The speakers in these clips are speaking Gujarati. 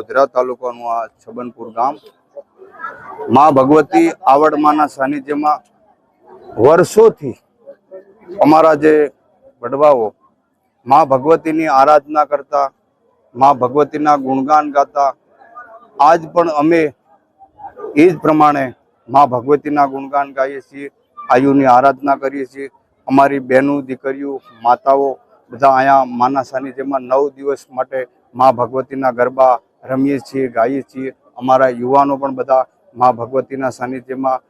ગોધરા તાલુકાનું આ છબનપુર ગામ માં ભગવતી આવડમાના સાનિધ્યમાં વર્ષોથી અમારા જે વડવાઓ માં ભગવતીની આરાધના કરતા, માં ભગવતીના ગુણગાન ગાતા, આજ પણ અમે એ જ પ્રમાણે માં ભગવતીના ગુણગાન ગાઈએ છીએ, આયુની આરાધના કરીએ છીએ। અમારી બહેનો, દીકરીઓ, માતાઓ બધા અહીંયા માના સાનિધ્યમાં 9 દિવસ માટે માં ભગવતીના ગરબા રમીએ છીએ, ગાઈએ છીએ। અમારા યુવાનો પણ બધા માં ભગવતીના સાનિધ્યમાં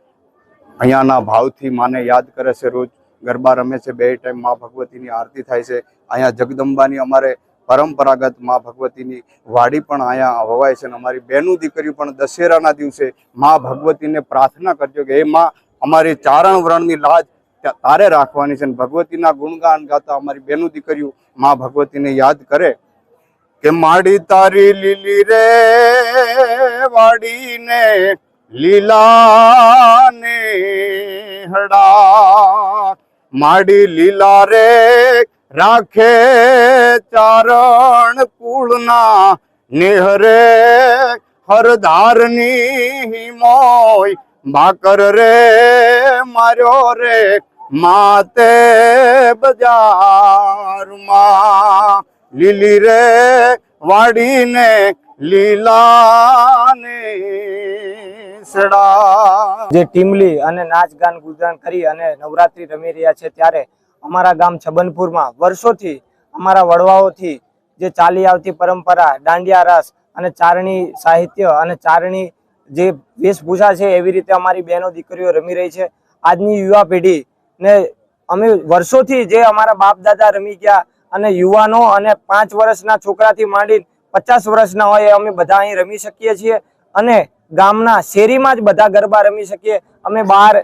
અહીંયાના ભાવથી માને યાદ કરે છે, રોજ ગરબા રમે છે, 2 ટાઈમ માં ભગવતીની આરતી થાય છે। અહીંયા જગદંબાની અમારે પરંપરાગત માં ભગવતીની વાડી પણ અહીંયા વવાય છે અને અમારી બહેનો દીકરીઓ પણ દશેરાના દિવસે માં ભગવતીને પ્રાર્થના કરજો કે એ માં અમારી ચારણ વ્રણની લાજ તારે રાખવાની છે। ભગવતીના ગુણગાન ગાતા અમારી બહેનો દીકરીઓ માં ભગવતીને યાદ કરે કે માડી તારી લીલી રે વાડીને લીલા ને હડા, માડી લીલા રે રાખે ચારણ કુળના નેહરે હરધારની મોય ભાકર રે માર્યો રે માતે બજારમાં, લીલી રે વાડીને લીલા ને સડા। જે ટીમલી અને નાચ ગાન ગુજરાન કરી અને નવરાત્રી રમી રહ્યા છે ત્યારે અમારા ગામ છબનપુરમાં વર્ષોથી અમારા વડવાઓથી જે ચાલી આવતી પરંપરા દાંડિયા રાસ અને ચારણી સાહિત્ય અને ચારણી જે વેશભૂષા છે એવી રીતે અમારી બહેનો દીકરીઓ રમી રહી છે। આજની યુવા પેઢી ને અમે વર્ષોથી જે અમારા બાપ દાદા રમી ગયા અને યુવાનો અને 5 વર્ષના છોકરાથી માંડી 50 વર્ષના હોય એ અમે બધા અહીં રમી શકીએ છીએ અને ગામના શેરીમાં જ બધા ગરબા રમી શકીએ। અમે બહાર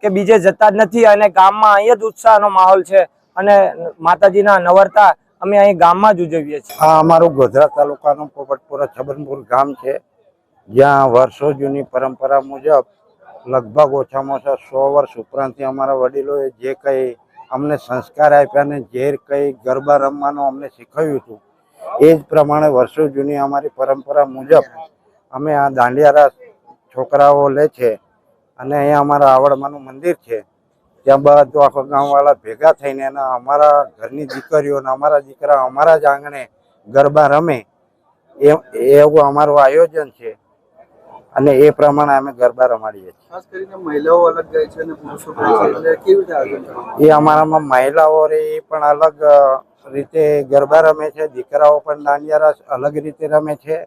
કે બીજે જતા જ નથી અને ગામમાં અહીંયા જ ઉત્સાહનો માહોલ છે અને માતાજીના નવરતા અમે અહીં ગામમાં જ ઉજવીએ છીએ। આ અમારું ગોધરા તાલુકાનું પોપટપુરા છબનપુર ગામ છે, જ્યાં વર્ષો જૂની પરંપરા મુજબ લગભગ ઓછામાં ઓછા 100 વર્ષ ઉપરાંતથી અમારા વડીલોએ જે કંઈ અમને સંસ્કાર આપ્યા ને જે કંઈ ગરબા રમવાનું અમને શીખવ્યું હતું એ જ પ્રમાણે વર્ષો જૂની અમારી પરંપરા મુજબ અમે આ દાંડિયા રાસ છોકરાઓ લે છે અને અહીંયા અમારા આવડમાનું મંદિર છે, ત્યાં બધું આખો ગામવાળા ભેગા થઈને અને અમારા ઘરની દીકરીઓ અને અમારા દીકરા અમારા જ આંગણે ગરબા રમે એવું અમારું આયોજન છે અને એ પ્રમાણે અમે ગરબા રમાડીએ છીએ। ખાસ કરીને મહિલાઓ અલગ ગાય છે અને પુરુષો ગાય છે, એટલે કેવી રીતે આયોજન કરવામાં? એ અમારામાં મહિલાઓ રે એ પણ અલગ રીતે ગરબા રમે છે, દીકરાઓ પણ દાંડિયા રાસ અલગ રીતે રમે છે।